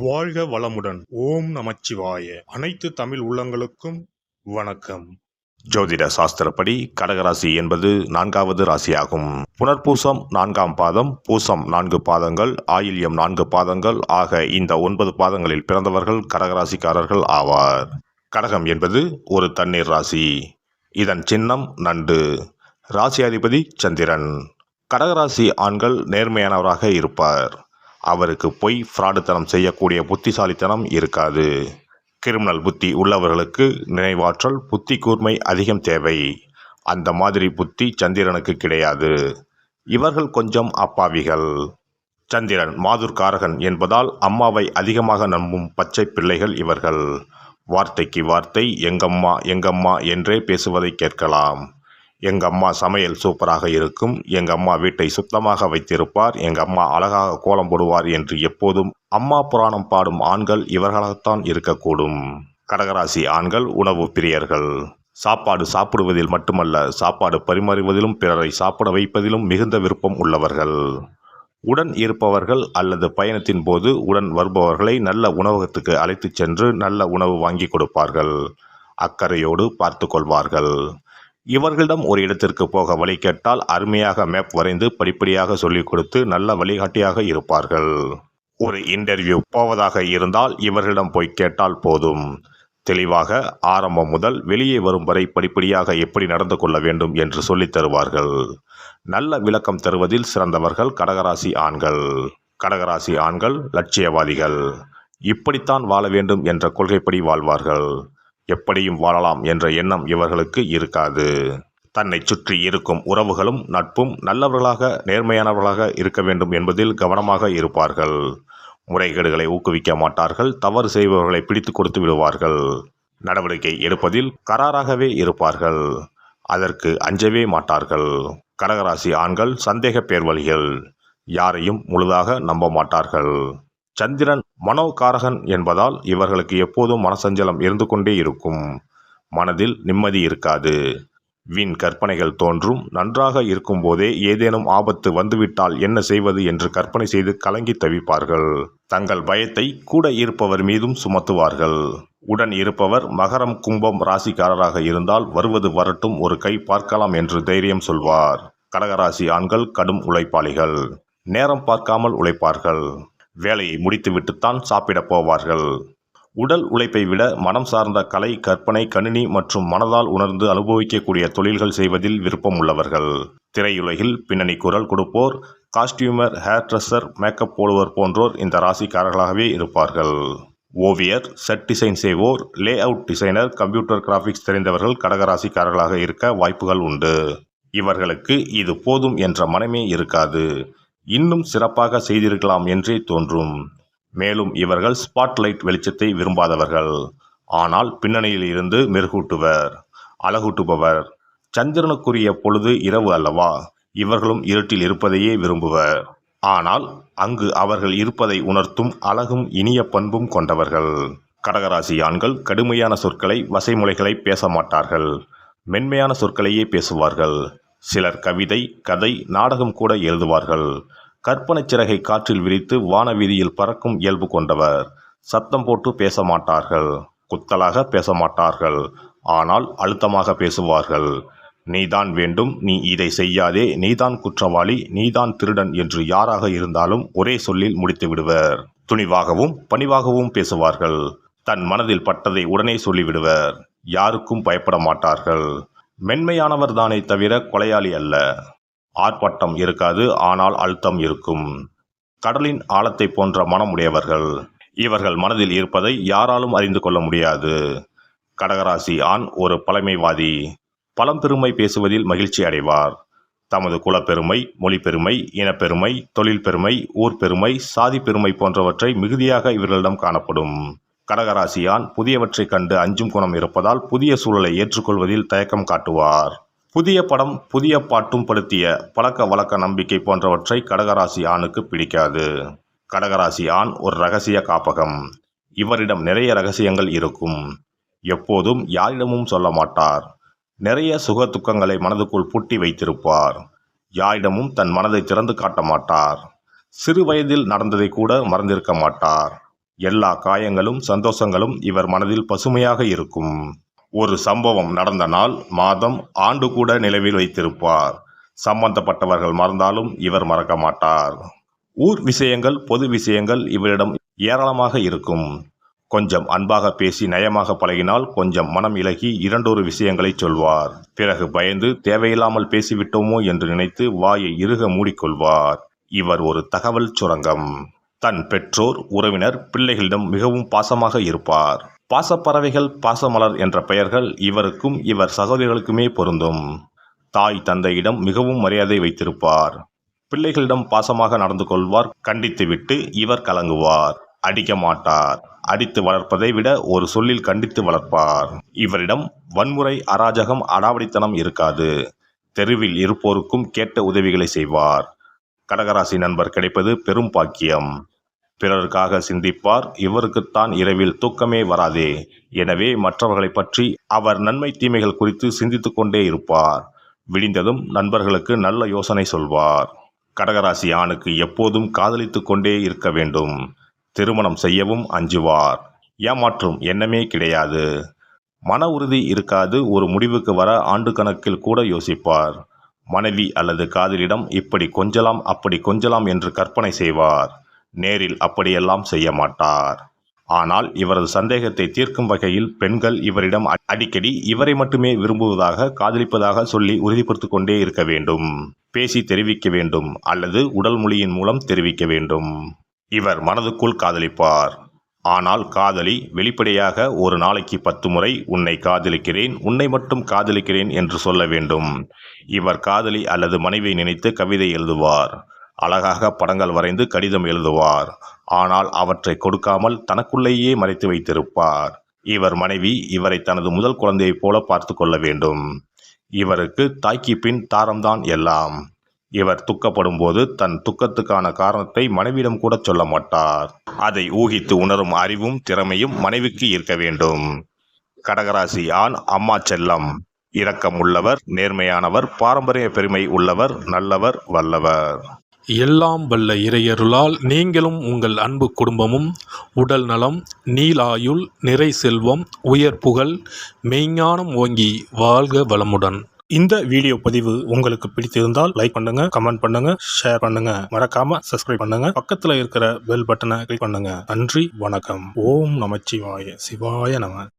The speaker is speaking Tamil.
வாழ்க வளமுடன். ஓம் நமச்சிவாய. அனைத்து தமிழ் உள்ளங்களுக்கும் வணக்கம். ஜோதிட சாஸ்திரப்படி கடகராசி என்பது 4வது ராசியாகும். புனர்பூசம் 4ஆம் பாதம், பூசம் 4 பாதங்கள், ஆயில்யம் 4 பாதங்கள் ஆக இந்த 9 பாதங்களில் பிறந்தவர்கள் கடகராசிக்காரர்கள் ஆவார். கடகம் என்பது ஒரு தண்ணீர் ராசி. இதன் சின்னம் நண்டு. ராசியாதிபதி சந்திரன். கடகராசி ஆண்கள் நேர்மையானவராக இருப்பார். அவருக்கு பொய், ஃப்ராடுத்தனம் செய்யக்கூடிய புத்திசாலித்தனம் இருக்காது. கிரிமினல் புத்தி உள்ளவர்களுக்கு நினைவாற்றல், புத்தி கூர்மை அதிகம் தேவை. அந்த மாதிரி புத்தி சந்திரனுக்கு கிடையாது. இவர்கள் கொஞ்சம் அப்பாவிகள். சந்திரன் மாதுர்காரகன் என்பதால் அம்மாவை அதிகமாக நம்பும் பச்சை பிள்ளைகள் இவர்கள். வார்த்தைக்கு வார்த்தை எங்கம்மா எங்கம்மா என்றே பேசுவதை கேட்கலாம். எங்கம்மா சமையல் சூப்பராக இருக்கும், எங்கம்மா வீட்டை சுத்தமாக வைத்திருப்பார், எங்கம்மா அழகாக கோலம் போடுவார் என்று எப்போதும் அம்மா புராணம் பாடும் ஆண்கள் இவர்களாகத்தான் இருக்கக்கூடும். கடகராசி ஆண்கள் உணவு பிரியர்கள். சாப்பாடு சாப்பிடுவதில் மட்டுமல்ல, சாப்பாடு பரிமாறுவதிலும் பிறரை சாப்பிட வைப்பதிலும் மிகுந்த விருப்பம் உள்ளவர்கள். உடன் இருப்பவர்கள் அல்லது பயணத்தின் போது உடன் வருபவர்களை நல்ல உணவகத்துக்கு அழைத்துச் சென்று நல்ல உணவு வாங்கி கொடுப்பார்கள். அக்கறையோடு பார்த்து கொள்வார்கள். இவர்களிடம் ஒரு இடத்திற்கு போக வழி கேட்டால் அருமையாக மேப் வரைந்து படிப்படியாக சொல்லிக் கொடுத்து நல்ல வழிகாட்டியாக இருப்பார்கள். ஒரு இன்டர்வியூ போவதாக இருந்தால் இவர்களிடம் போய் கேட்டால் போதும். தெளிவாக ஆரம்பம் முதல் வெளியே வரும் வரை படிப்படியாக எப்படி நடந்து கொள்ள வேண்டும் என்று சொல்லித் தருவார்கள். நல்ல விளக்கம் தருவதில் சிறந்தவர்கள் கடகராசி ஆண்கள். கடகராசி ஆண்கள் லட்சியவாதிகள். இப்படித்தான் வாழ வேண்டும் என்ற கொள்கைப்படி வாழ்வார்கள். எப்படியும் வாழலாம் என்ற எண்ணம் இவர்களுக்கு இருக்காது. தன்னை சுற்றி இருக்கும் உறவுகளும் நட்பும் நல்லவர்களாக நேர்மையானவர்களாக இருக்க வேண்டும் என்பதில் கவனமாக இருப்பார்கள். முறைகேடுகளை ஊக்குவிக்க மாட்டார்கள். தவறு செய்பவர்களை பிடித்து கொடுத்து விடுவார்கள். நடவடிக்கை எடுப்பதில் கராராகவே இருப்பார்கள். அதற்கு அஞ்சவே மாட்டார்கள். கடகராசி ஆண்கள் சந்தேக பேர்வழிகள். யாரையும் முழுதாக நம்ப மாட்டார்கள். சந்திரன் மனோகாரகன் என்பதால் இவர்களுக்கு எப்போதும் மனசஞ்சலம் இருந்து கொண்டே இருக்கும். மனதில் நிம்மதி இருக்காது. வீண் கற்பனைகள் தோன்றும். நன்றாக இருக்கும்போதே ஏதேனும் ஆபத்து வந்துவிட்டால் என்ன செய்வது என்று கற்பனை செய்து கலங்கி தவிப்பார்கள். தங்கள் பயத்தை கூட இருப்பவர் மீதும் சுமத்துவார்கள். உடன் இருப்பவர் மகரம் கும்பம் ராசிக்காரராக இருந்தால் வருவது வரட்டும், ஒரு கை பார்க்கலாம் என்று தைரியம் சொல்வார். கடகராசி ஆண்கள் கடும் உழைப்பாளிகள். நேரம் பார்க்காமல் உழைப்பார்கள். வேலையை முடித்துவிட்டுத்தான் சாப்பிடப் போவார்கள். உடல் உழைப்பை விட மனம் சார்ந்த கலை, கற்பனை, கணினி மற்றும் மனதால் உணர்ந்து அனுபவிக்கக்கூடிய தொழில்கள் செய்வதில் விருப்பம் உள்ளவர்கள். திரையுலகில் பின்னணி குரல் கொடுப்போர், காஸ்டியூமர், ஹேர் ட்ரெஸ்ஸர், மேக்கப் போடுவோர் போன்றோர் இந்த ராசிக்காரர்களாகவே இருப்பார்கள். ஓவியர், செட் டிசைன் செய்வோர், lay out designer, computer graphics தெரிந்தவர்கள் கடகராசிக்காரர்களாக இருக்க வாய்ப்புகள் உண்டு. இவர்களுக்கு இது போதும் என்ற மனமே இருக்காது. இன்னும் சிறப்பாக செய்திருக்கலாம் என்றே தோன்றும். மேலும் இவர்கள் ஸ்பாட்லைட் வெளிச்சத்தை விரும்பாதவர்கள். ஆனால் பின்னணியில் இருந்து மெருகூட்டுவர், அழகூட்டுபவர். சந்திரனுக்குரிய பொழுது இரவு அல்லவா? இவர்களும் இருட்டில் இருப்பதையே விரும்புவர். ஆனால் அங்கு அவர்கள் இருப்பதை உணர்த்தும் அழகும் இனிய பண்பும் கொண்டவர்கள். கடகராசி ஆண்கள் கடுமையான சொற்களை, வசைமுறைகளை பேச மாட்டார்கள். மென்மையான சொற்களையே பேசுவார்கள். சிலர் கவிதை, கதை, நாடகம் கூட எழுதுவார்கள். கற்பனை சிறகை காற்றில் விரித்து வானவீதியில் பறக்கும் இயல்பு கொண்டவர். சத்தம் போட்டு பேச மாட்டார்கள். குத்தலாக பேச மாட்டார்கள். ஆனால் அழுத்தமாக பேசுவார்கள். நீதான் வேண்டும், நீ இதை செய்யாதே, நீதான் குற்றவாளி, நீதான் திருடன் என்று யாராக இருந்தாலும் ஒரே சொல்லில் முடித்து விடுவர். துணிவாகவும் பணிவாகவும் பேசுவார்கள். தன் மனதில் பட்டதை உடனே சொல்லிவிடுவர். யாருக்கும் பயப்பட மாட்டார்கள். மென்மையானவர் தானே தவிர கொலையாளி அல்ல. ஆர்ப்பாட்டம் இருக்காது, ஆனால் அழுத்தம் இருக்கும். கடலின் ஆழத்தை போன்ற மனம் உடையவர்கள். இவர்கள் மனதில் இருப்பதை யாராலும் அறிந்து கொள்ள முடியாது. கடகராசி ஆண் ஒரு பழமைவாதி. பழம்பெருமை பேசுவதில் மகிழ்ச்சி அடைவார். தமது குலப்பெருமை, மொழி பெருமை, இனப்பெருமை, தொழில் பெருமை, ஊர் பெருமை, சாதி பெருமை போன்றவற்றை மிகுதியாக இவர்களிடம் காணப்படும். கடகராசியான் புதியவற்றை கண்டு அஞ்சும் குணம் இருப்பதால் புதிய சூழலை ஏற்றுக்கொள்வதில் தயக்கம் காட்டுவார். புதிய படம், புதிய பாட்டும் படுத்திய பழக்க வழக்க நம்பிக்கை போன்றவற்றை கடகராசி ஆணுக்கு பிடிக்காது. கடகராசி ஆண் ஒரு இரகசிய காப்பகம். இவரிடம் நிறைய ரகசியங்கள் இருக்கும். எப்போதும் யாரிடமும் சொல்ல மாட்டார். நிறைய சுக துக்கங்களை மனதுக்குள் பூட்டி வைத்திருப்பார். யாரிடமும் தன் மனதை திறந்து காட்ட மாட்டார். சிறு வயதில் நடந்ததை கூட மறந்திருக்க மாட்டார். எல்லா காயங்களும் சந்தோஷங்களும் இவர் மனதில் பசுமையாக இருக்கும். ஒரு சம்பவம் நடந்த நாள், மாதம், ஆண்டு கூட நினைவில் வைத்திருப்பார். சம்பந்தப்பட்டவர்கள் மறந்தாலும் இவர் மறக்க மாட்டார். ஊர் விஷயங்கள், பொது விஷயங்கள் இவரிடம் ஏராளமாக இருக்கும். கொஞ்சம் அன்பாக பேசி நயமாக பழகினால் கொஞ்சம் மனம் இலகி இரண்டொரு விஷயங்களை சொல்வார். பிறகு பயந்து தேவையில்லாமல் பேசிவிட்டோமோ என்று நினைத்து வாயை இறுக மூடிக்கொள்வார். இவர் ஒரு தகவல் சுரங்கம். தன் பெற்றோர், உறவினர், பிள்ளைகளிடம் மிகவும் பாசமாக இருப்பார். பாசப்பறவைகள், பாசமலர் என்ற பெயர்கள் இவருக்கும் இவர் சகோதரிகளுக்குமே பொருந்தும். தாய் தந்தையிடம் மிகவும் மரியாதை வைத்திருப்பார். பிள்ளைகளிடம் பாசமாக நடந்து கொள்வார். கண்டித்துவிட்டு இவர் கலங்குவார். அடிக்க மாட்டார். அடித்து வளர்ப்பதை விட ஒரு சொல்லில் கண்டித்து வளர்ப்பார். இவரிடம் வன்முறை, அராஜகம், அடாவடித்தனம் இருக்காது. தெருவில் இருப்போருக்கும் கேட்ட உதவிகளை செய்வார். கடகராசி நண்பர் கிடைப்பது பெரும் பாக்கியம். பிறருக்காக சிந்திப்பார். இவருக்குத்தான் இரவில் தூக்கமே வராதே. எனவே மற்றவர்களை பற்றி அவர் நன்மை தீமைகள் குறித்து சிந்தித்துக் கொண்டே இருப்பார். விடிந்ததும் நண்பர்களுக்கு நல்ல யோசனை சொல்வார். கடகராசி ஆணுக்கு எப்போதும் காதலித்து கொண்டே இருக்க வேண்டும். திருமணம் செய்யவும் அஞ்சுவார். ஏமாற்றும் எண்ணமே கிடையாது. மன உறுதி இருக்காது. ஒரு முடிவுக்கு வர ஆண்டு கணக்கில் கூட யோசிப்பார். மனைவி அல்லது காதலிடம் இப்படி கொஞ்சலாம் அப்படி கொஞ்சலாம் என்று கற்பனை செய்வார். நேரில் அப்படியெல்லாம் செய்ய மாட்டார். ஆனால் இவரது சந்தேகத்தை தீர்க்கும் வகையில் பெண்கள் இவரிடம் அடிக்கடி இவரை மட்டுமே விரும்புவதாக, காதலிப்பதாக சொல்லி உறுதிப்படுத்திக் கொண்டே இருக்க வேண்டும். பேசி தெரிவிக்க வேண்டும் அல்லது உடல் மொழியின் மூலம் தெரிவிக்க வேண்டும். இவர் மனதுக்குள் காதலிப்பார். ஆனால் காதலி வெளிப்படையாக ஒரு நாளைக்கு 10 முறை உன்னை காதலிக்கிறேன், உன்னை மட்டும் காதலிக்கிறேன் என்று சொல்ல வேண்டும். இவர் காதலி அல்லது மனைவியை நினைத்து கவிதை எழுதுவார். அழகாக படங்கள் வரைந்து கடிதம் எழுதுவார். ஆனால் அவற்றை கொடுக்காமல் தனக்குள்ளேயே மறைத்து வைத்திருப்பார். இவர் மனைவி இவரை தனது முதல் குழந்தையைப் போல பார்த்து கொள்ள வேண்டும். இவருக்கு தாய்க்கு பின் தாரம்தான் எல்லாம். இவர் துக்கப்படும் போது தன் துக்கத்துக்கான காரணத்தை மனைவியிடம் கூட சொல்ல மாட்டார். அதை ஊகித்து உணரும் அறிவும் திறமையும் மனைவிக்கு இருக்க வேண்டும். கடகராசி ஆண் அம்மா செல்லம். இரக்கம் உள்ளவர், நேர்மையானவர், பாரம்பரிய பெருமை உள்ளவர், நல்லவர், வல்லவர். எல்லாம் வல்ல இறையருளால் நீங்களும் உங்கள் அன்பு குடும்பமும் உடல் நலம், நீலாயுள், நிறை செல்வம், உயர் புகழ், மெய்ஞானம் ஓங்கி வாழ்க வளமுடன். இந்த வீடியோ பதிவு உங்களுக்கு பிடித்திருந்தால் லைக் பண்ணுங்க, கமெண்ட் பண்ணுங்க, ஷேர் பண்ணுங்க. மறக்காம சப்ஸ்கிரைப் பண்ணுங்க. பக்கத்துல இருக்கிற பெல் பட்டனை கிளிக் பண்ணுங்க. நன்றி, வணக்கம். ஓம் நமச்சிவாய. சிவாய நம.